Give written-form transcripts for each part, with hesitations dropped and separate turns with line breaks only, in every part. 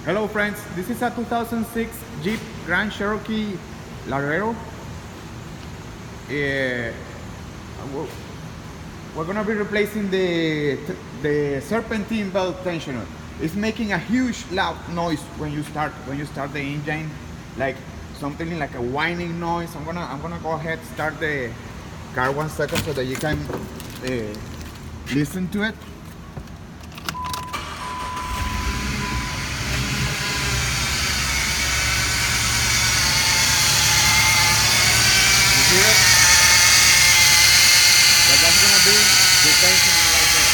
Hello friends, this is a 2006 Jeep Grand Cherokee Laredo. Uh, we're gonna be replacing the serpentine belt tensioner. It's making a huge loud noise when you start the engine, like something like a whining noise. I'm gonna go ahead start the car 1 second so that you can listen to it. You hear it? So that's gonna be the tension right there.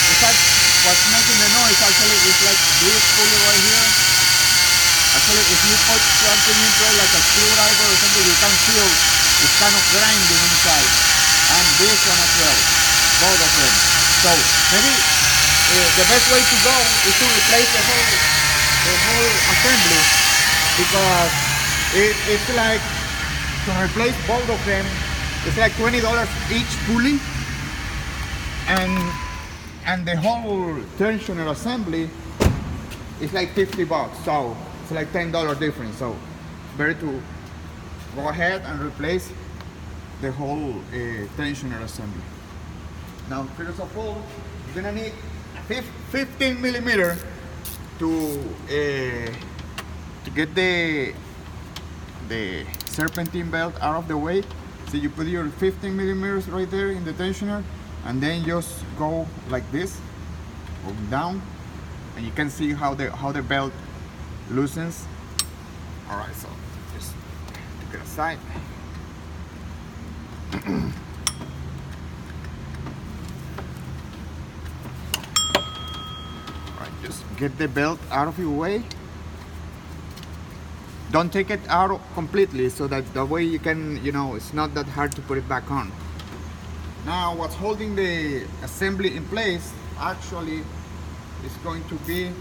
In fact, what's making the noise actually is like this pulley right here. Actually, if you put something into it like a screwdriver or something, you can feel it's kind of grinding inside. And this one as well, both of them. So maybe the best way to go is to replace the whole assembly, because it's like to replace both of them. It's like $20 each pulley, and the whole tensioner assembly is like $50. So it's like $10 difference. So it's better to go ahead and replace the whole tensioner assembly. Now, first of all, you're gonna need a 15 millimeter to get the serpentine belt out of the way. So you put your 15 millimeters right there in the tensioner, and then just go like this, go down, and you can see how the belt loosens. All right, so just take it aside. All right, just get the belt out of your way. Don't take it out completely, so that the way you can, it's not that hard to put it back on. Now, what's holding the assembly in place actually is going to be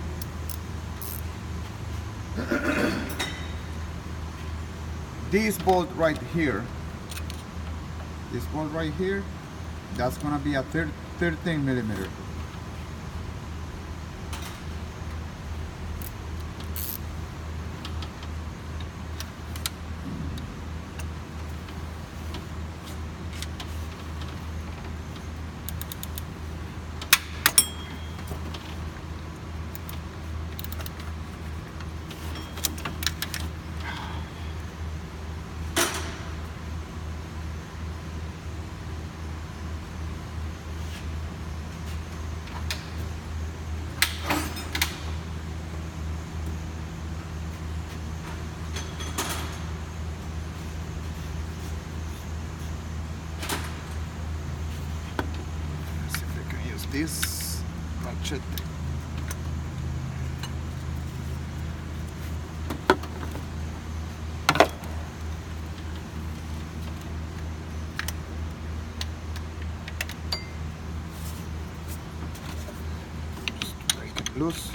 this bolt right here. This bolt right here, that's gonna be a 13 millimeter. This machete. Just break it loose.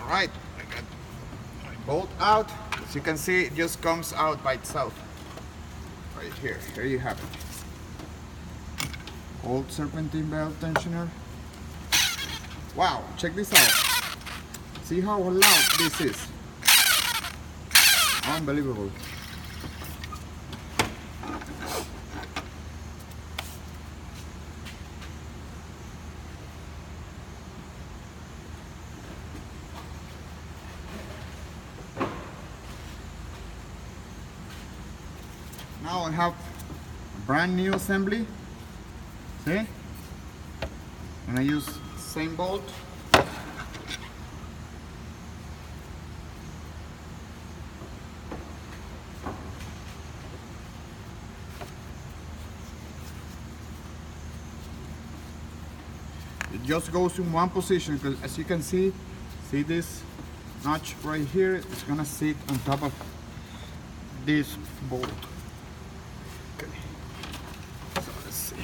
Alright, I got my bolt out. As you can see, it just comes out by itself. Right here, here you have it. Old serpentine belt tensioner. Wow, check this out. See how loud this is. Unbelievable. Now I have a brand new assembly. See? And I use same bolt. just goes in one position, because as you can see this notch right here, it's gonna sit on top of this bolt. Okay, so let's see.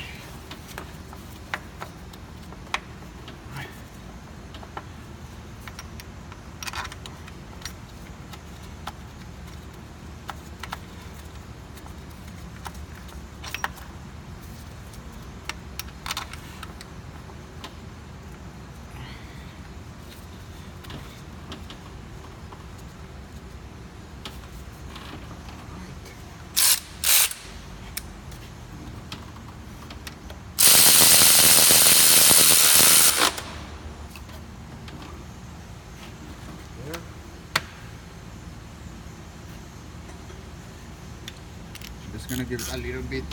Just gonna give it a little bit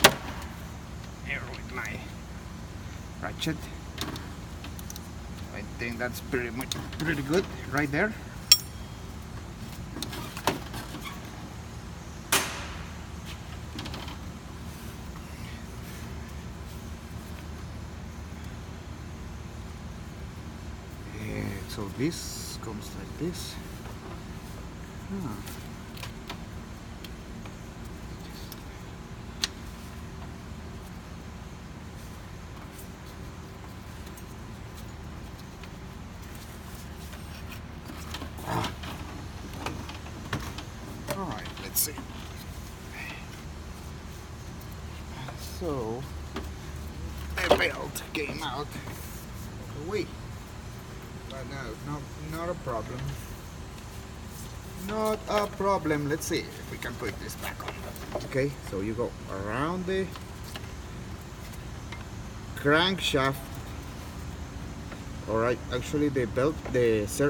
here with my ratchet. I think that's pretty good right there. So this comes like this. Alright, let's see. So the belt came out of the way. But no, not a problem. Not a problem. Let's see if we can put this back on. Okay, so you go around the crankshaft. Alright, actually the belt, this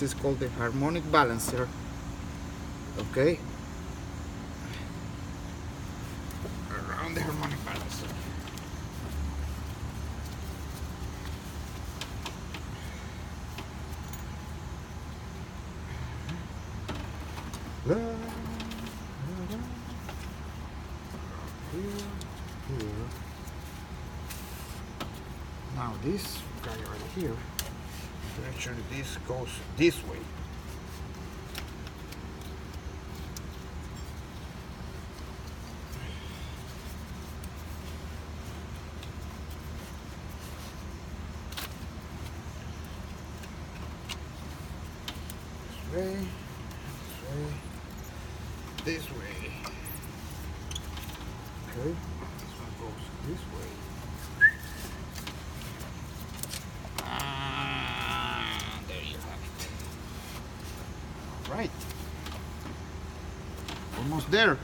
is called the harmonic balancer. Okay, around the harmonic balancer. Here. Now this guy right here, actually this goes this way. This way. Okay, this one goes this way. And there you have it. All right, almost there.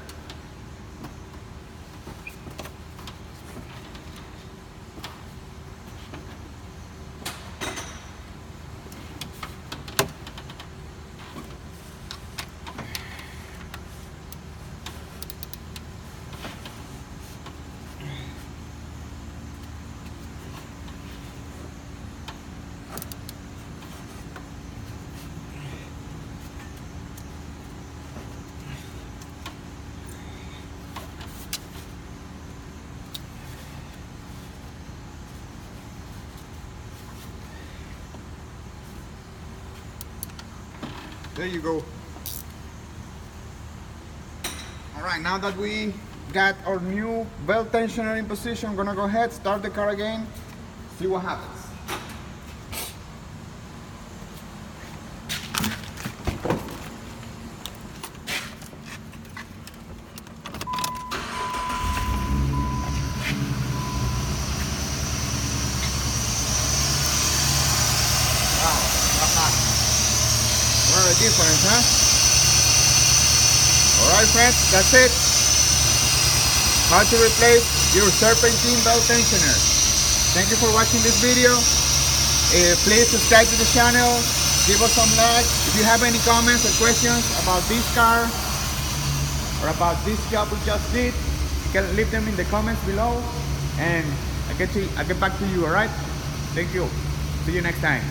There you go. All right, now that we got our new belt tensioner in position, I'm gonna go ahead, start the car again, see what happens. What a difference, huh? Alright friends, that's it. How to replace your Serpentine belt tensioner. Thank you for watching this video. Please subscribe to the channel, give us some like. If you have any comments or questions about this car or about this job we just did, you can leave them in the comments below and I'll get back to you, alright? Thank you. See you next time.